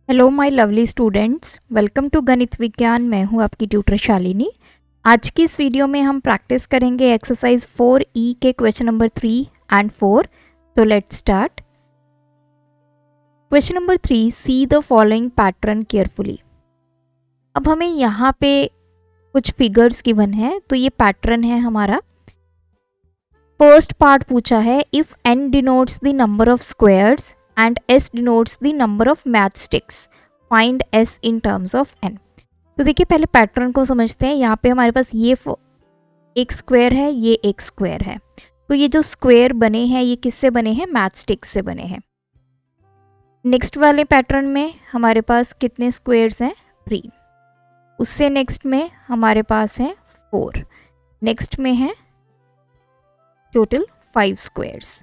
Hello my lovely students, welcome to Ganit Vigyan. मैं हूं आपकी ट्यूटर शालिनी। आज की इस वीडियो में हम प्रैक्टिस करेंगे एक्सरसाइज 4E के क्वेश्चन नंबर 3 एंड 4। तो let's start. Question number 3, see the following pattern carefully. अब हमें यहाँ पे कुछ फिगर्स गिवन है, तो ये पैटर्न है हमारा। फर्स्ट पार्ट पूछा है, if n denotes the number of squares and s denotes the number of matchsticks, find s in terms of n। तो देखिए पहले पैटर्न को समझते हैं। यहाँ पे हमारे पास ये एक स्क्वायर है, ये एक स्क्वायर है। तो ये जो स्क्वायर बने हैं ये किससे बने हैं? मैचस्टिक्स से बने हैं। नेक्स्ट वाले पैटर्न में हमारे पास कितने स्क्वायर्स हैं? 3। उससे नेक्स्ट में हमारे पास है 4। नेक्स्ट में है टोटल 5 स्क्वायर्स।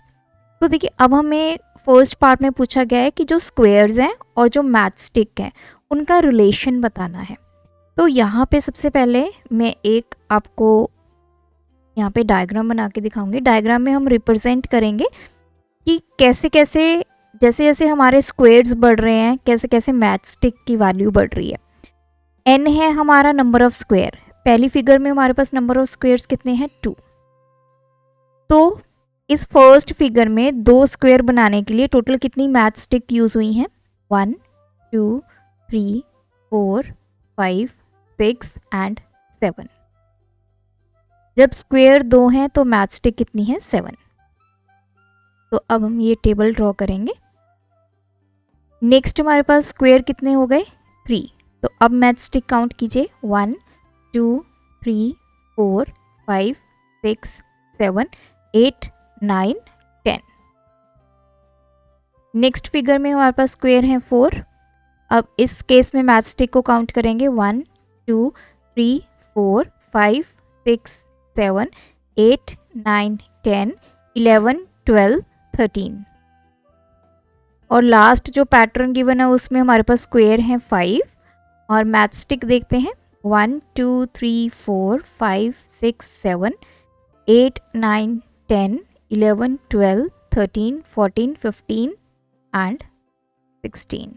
तो देखिए अब हमें फर्स्ट पार्ट में पूछा गया है कि जो स्क्वायर्स हैं और जो मैचस्टिक हैं उनका रिलेशन बताना है। तो यहाँ पे सबसे पहले मैं एक आपको यहाँ पे डायग्राम बना के दिखाऊंगी। डायग्राम में हम रिप्रेजेंट करेंगे कि कैसे कैसे जैसे जैसे हमारे स्क्वायर्स बढ़ रहे हैं कैसे कैसे मैचस्टिक की वैल्यू बढ़ रही है। n है हमारा नंबर ऑफ स्क्वायर। पहली फिगर में हमारे पास नंबर ऑफ स्क्वायर्स कितने हैं? 2। तो इस फर्स्ट फिगर में 2 स्क्वायर बनाने के लिए टोटल कितनी मैच स्टिक यूज हुई हैं? 1 2 3 4 5 6 एंड 7। जब स्क्वायर 2 हैं तो मैच स्टिक कितनी है? 7। तो अब हम ये टेबल ड्रॉ करेंगे। नेक्स्ट हमारे पास स्क्वायर कितने हो गए? 3। तो अब मैच स्टिक काउंट कीजिए। 1 2 3 4 5 6 7 8 9 10। नेक्स्ट फिगर में हमारे पास स्क्वायर है 4। अब इस केस में मैचस्टिक को काउंट करेंगे। 1 2 3 4 5 6 7 8 9 10 11 12 13। और लास्ट जो पैटर्न गिवन है उसमें हमारे पास स्क्वायर है 5 और मैचस्टिक देखते हैं। 1 2 3 4 5 6 7 8 9 10 11 12 13 14 15 एंड 16।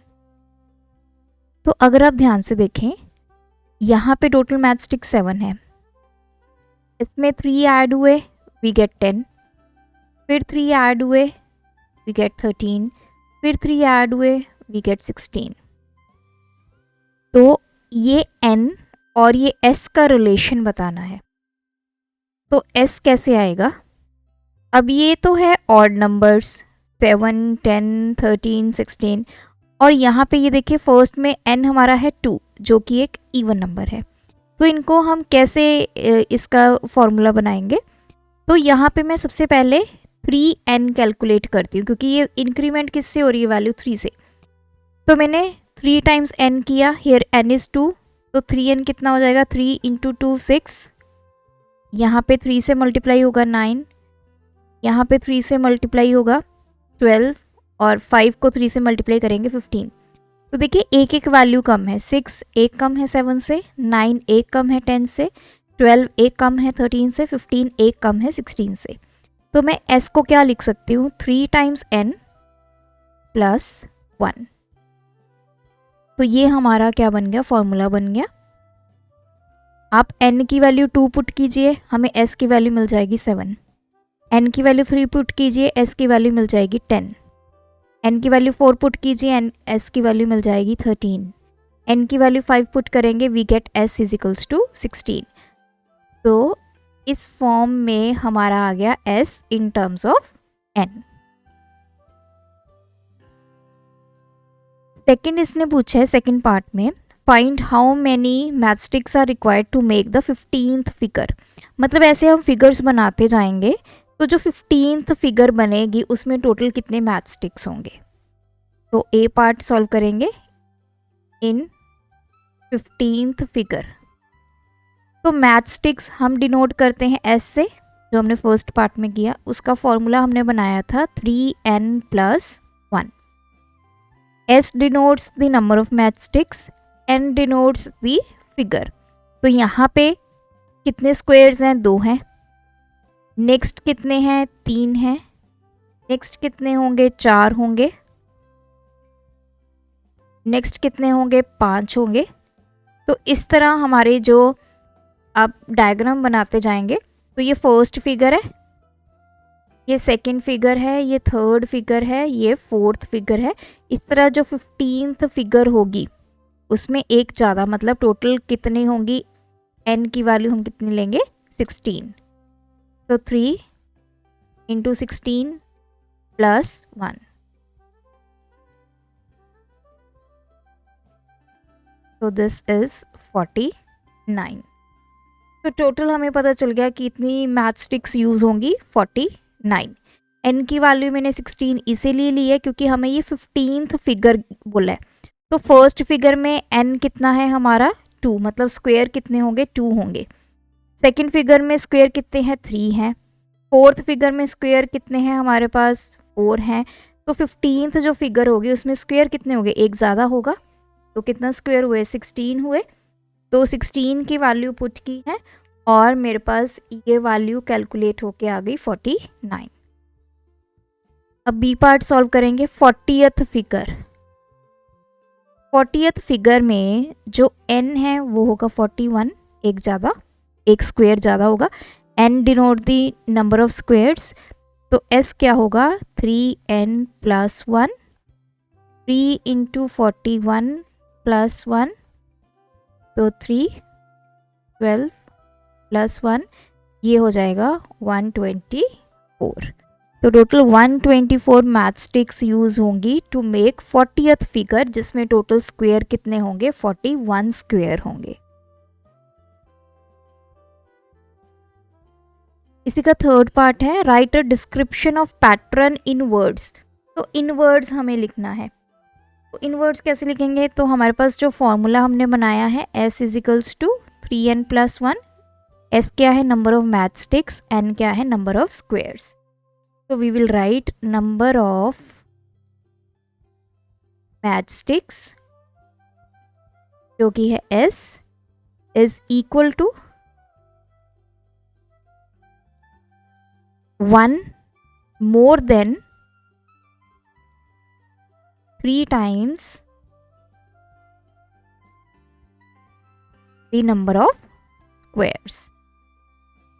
तो अगर आप ध्यान से देखें यहाँ पे टोटल मैचस्टिक 7 है। इसमें 3 ऐड हुए वी गेट 10, फिर 3 ऐड हुए वी गेट 13, फिर 3 ऐड हुए वी गेट 16। तो ये n और ये s का रिलेशन बताना है। तो s कैसे आएगा? अब ये तो है ऑड नंबर्स 7 10 13 16 और यहाँ पे ये देखिए फर्स्ट में n हमारा है 2 जो कि एक इवन नंबर है। तो इनको हम कैसे इसका फॉर्मूला बनाएंगे? तो यहाँ पे मैं सबसे पहले 3n कैलकुलेट करती हूँ क्योंकि ये इंक्रीमेंट किससे हो रही है? वैल्यू 3 से। तो मैंने 3 टाइम्स n किया, हियर n इज़ 2। तो 3n कितना हो जाएगा? 3 इंटू 2 6। यहाँ पे 3 से मल्टीप्लाई होगा 9, यहाँ पे 3 से मल्टीप्लाई होगा 12 और 5 को 3 से मल्टीप्लाई करेंगे 15। तो देखिए एक एक वैल्यू कम है। 6 एक कम है 7 से, 9 एक कम है 10 से, 12 एक कम है 13 से, 15 एक कम है 16 से। तो मैं s को क्या लिख सकती हूँ? 3 टाइम्स n प्लस 1। तो ये हमारा क्या बन गया? फॉर्मूला बन गया। आप n की वैल्यू 2 पुट कीजिए, हमें s की वैल्यू मिल जाएगी 7। n की वैल्यू 3 पुट कीजिए, s की वैल्यू मिल जाएगी 10। n की वैल्यू 4 पुट कीजिए, s की वैल्यू मिल जाएगी 13। n की वैल्यू 5 पुट करेंगे, we get s is equals to 16। तो इस फॉर्म में हमारा आ गया s in terms of n। Second इसने पूछा है सेकेंड पार्ट में, find how many matchsticks are required to make the 15th फिगर। मतलब ऐसे हम फिगर्स बनाते जाएंगे तो जो 15th फिगर बनेगी उसमें टोटल कितने मैचस्टिक्स होंगे। तो ए पार्ट सॉल्व करेंगे इन 15th फिगर। तो मैचस्टिक्स हम डिनोट करते हैं एस से, जो हमने फर्स्ट पार्ट में किया। उसका फॉर्मूला हमने बनाया था 3n plus 1। S denotes the number of matchsticks, n denotes the figure. तो यहाँ पे कितने स्क्वायर्स हैं? 2 हैं। नेक्स्ट कितने हैं? 3 हैं। नेक्स्ट कितने होंगे? 4 होंगे। नेक्स्ट कितने होंगे, 5 होंगे। तो इस तरह हमारे जो आप डायग्राम बनाते जाएंगे, तो ये फर्स्ट फिगर है, ये सेकंड फिगर है, ये थर्ड फिगर है, ये फोर्थ फिगर है। इस तरह जो 15th फिगर होगी उसमें एक ज़्यादा, मतलब टोटल कितनी होंगी, n की वैल्यू हम कितनी लेंगे, 16। तो 3 × 16 + 1, तो दिस इज 49। तो टोटल हमें पता चल गया कि इतनी मैच स्टिक्स यूज़ होंगी 49। n की वैल्यू मैंने 16 इसीलिए ली है क्योंकि हमें ये 15th फिगर बोला है। तो फर्स्ट फिगर में n कितना है हमारा, 2, मतलब स्क्वायर कितने होंगे, 2 होंगे। सेकंड फिगर में स्क्वायर कितने हैं, 3 हैं। फोर्थ फिगर में स्क्वायर कितने हैं हमारे पास, 4 हैं। तो 15th जो फिगर होगी उसमें स्क्वायर कितने होंगे, एक ज़्यादा होगा। तो कितना स्क्वायर हुए, 16 हुए। तो 16 की वैल्यू पुट की है और मेरे पास ये वैल्यू कैलकुलेट होके आ गई 49। अब बी पार्ट सॉल्व करेंगे। 40th फिगर, 40th फिगर में जो n है वो होगा 41, एक ज़्यादा, एक स्क्वायर ज़्यादा होगा। n denote the number of squares, तो s क्या होगा, 3n + 1, 3 × 41 + 1, तो 3, 12 + 1, ये हो जाएगा 124। तो टोटल 124 मैच स्टिक्स यूज होंगी टू मेक 40th फिगर, जिसमें टोटल स्क्वायर कितने होंगे, 41 स्क्वायर होंगे। इसी का थर्ड पार्ट है, right a description of pattern in words. तो इन वर्ड्स हमें लिखना है। तो इन वर्ड्स कैसे लिखेंगे, तो हमारे पास जो फॉर्मूला हमने बनाया है, s = 3n + 1। s क्या है, number of match sticks, n क्या है, नंबर ऑफ स्क्वायर्स। तो we will write number of match sticks जो कि है s = 1 more than 3 times the number of squares।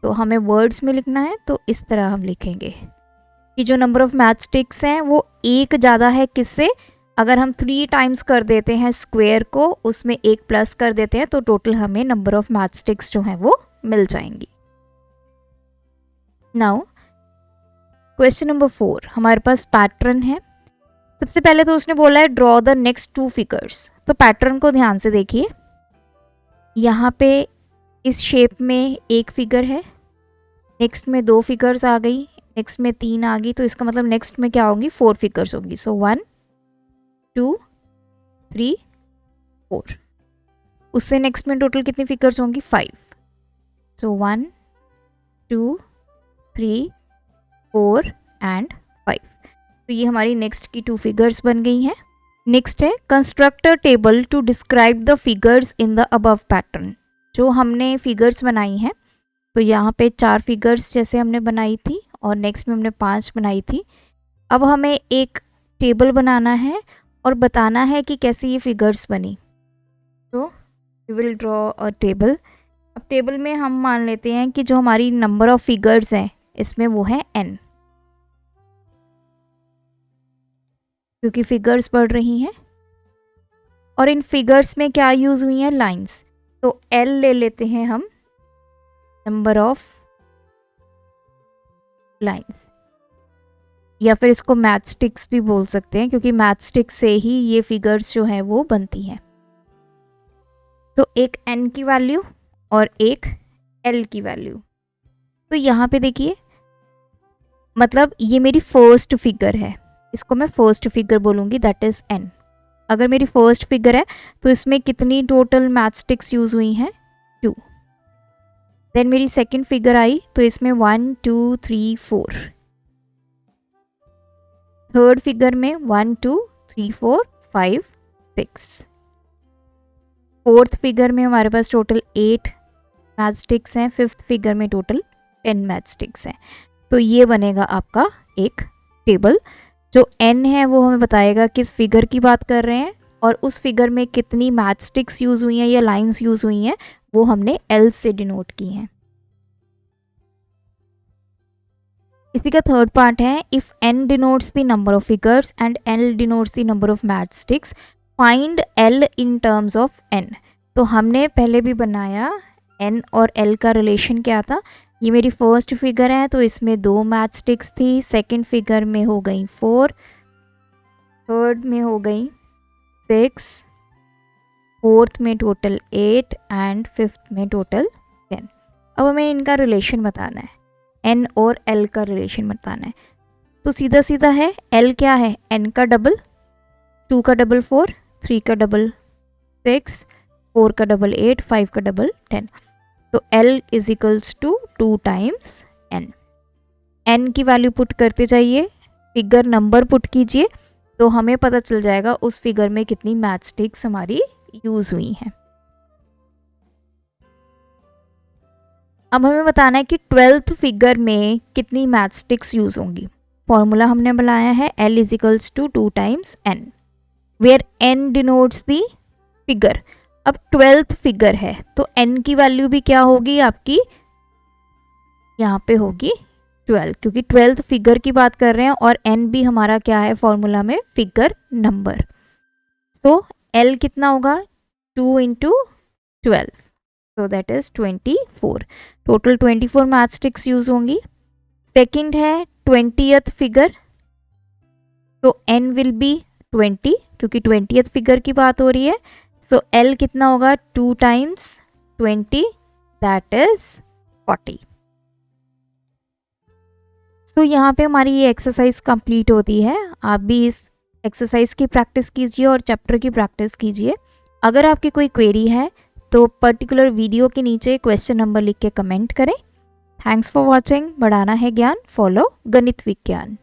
तो हमें वर्ड्स में लिखना है, तो इस तरह हम लिखेंगे कि जो नंबर ऑफ मैच स्टिक्स हैं वो एक ज़्यादा है किससे, अगर हम 3 टाइम्स कर देते हैं स्क्वायर को, उसमें एक प्लस कर देते हैं, तो टोटल हमें नंबर ऑफ मैच स्टिक्स जो हैं वो मिल जाएंगी। नाउ क्वेश्चन नंबर 4, हमारे पास पैटर्न है। सबसे पहले तो उसने बोला है ड्रॉ द नेक्स्ट 2 फिगर्स। तो पैटर्न को ध्यान से देखिए, यहाँ पे इस शेप में एक फिगर है, नेक्स्ट में 2 फिगर्स आ गई, नेक्स्ट में 3 आ गई, तो इसका मतलब नेक्स्ट में क्या होंगी, 4 फिगर्स होंगी। सो 1 2 3 4। उससे नेक्स्ट में टोटल कितनी फिगर्स होंगी, 5। सो 1 2 3 4 एंड 5। तो ये हमारी नेक्स्ट की 2 फिगर्स बन गई हैं। नेक्स्ट है construct a table to describe the figures in the above pattern. जो हमने फिगर्स बनाई हैं, तो यहाँ पे 4 फिगर्स जैसे हमने बनाई थी और नेक्स्ट में हमने 5 बनाई थी। अब हमें एक टेबल बनाना है और बताना है कि कैसे ये फिगर्स बनी। तो we will draw a table. अब टेबल में हम मान लेते हैं कि जो हमारी नंबर ऑफ फिगर्स हैं इसमें वो है n, क्योंकि फिगर्स बढ़ रही हैं और इन फिगर्स में क्या यूज़ हुई हैं, लाइंस। तो l ले लेते हैं हम, नंबर ऑफ लाइंस, या फिर इसको मैच स्टिक्स भी बोल सकते हैं क्योंकि मैच स्टिक्स से ही ये फिगर्स जो हैं वो बनती हैं। तो एक n की वैल्यू और एक l की वैल्यू। तो यहाँ पे देखिए, मतलब ये मेरी फर्स्ट फिगर है, इसको मैं फर्स्ट फिगर बोलूँगी, दैट इज़ n। अगर मेरी फर्स्ट फिगर है तो इसमें कितनी टोटल मैच स्टिक्स यूज़ हुई हैं, 2। देन मेरी सेकंड फिगर आई तो इसमें 1 2 3 4। थर्ड फिगर में 1 2 3 4 5 6। फोर्थ फिगर में हमारे पास टोटल 8 मैच स्टिक्स हैं। फिफ्थ फिगर में टोटल 10 मैच स्टिक्स हैं। तो ये बनेगा आपका एक टेबल। जो n है वो हमें बताएगा किस फिगर की बात कर रहे हैं और उस फिगर में कितनी मैच स्टिक्स यूज़ हुई हैं या लाइंस यूज़ हुई हैं वो हमने L से डिनोट की हैं। इसी का थर्ड पार्ट है, if n denotes the number of figures and L denotes the number of match sticks, find L in terms of n। तो हमने पहले भी बनाया n और L का रिलेशन क्या था। ये मेरी फर्स्ट फिगर है तो इसमें 2 मैच स्टिक्स थी, सेकंड फिगर में हो गई 4, थर्ड में हो गई 6, फोर्थ में टोटल 8 एंड फिफ्थ में टोटल 10। अब हमें इनका रिलेशन बताना है, n और L का रिलेशन बताना है। तो सीधा सीधा है, L क्या है, n का डबल, 2 का डबल 4, 3 का डबल 6, 4 का डबल 8, 5 का डबल 10। तो L is equals to 2 times n। n की वैल्यू पुट करते जाइए, फिगर नंबर पुट कीजिए, तो हमें पता चल जाएगा उस फिगर में कितनी मैच स्टिक्स हमारी यूज हुई हैं। अब हमें बताना है कि 12th फिगर में कितनी मैच स्टिक्स यूज होंगी। फॉर्मूला हमने बनाया है L is equals to 2 times n, where n denotes the figure. अब 12th फिगर है तो n की वैल्यू भी क्या होगी आपकी, यहाँ पे होगी 12, क्योंकि 12th फिगर की बात कर रहे हैं और n भी हमारा क्या है फॉर्मूला में, फिगर नंबर। सो L कितना होगा, 2 into 12, so that is 24। Total 24 match sticks use होंगी। सेकंड है 20th फिगर, तो n विल बी 20 क्योंकि 20th फिगर की बात हो रही है। सो L कितना होगा, 2 टाइम्स 20, दैट इज 40। सो यहाँ पे हमारी ये एक्सरसाइज कंप्लीट होती है। आप भी इस एक्सरसाइज की प्रैक्टिस कीजिए और चैप्टर की प्रैक्टिस कीजिए। अगर आपकी कोई क्वेरी है तो पर्टिकुलर वीडियो के नीचे क्वेश्चन नंबर लिख के कमेंट करें। Thanks for watching. बढ़ाना है ज्ञान, फॉलो गणित विज्ञान।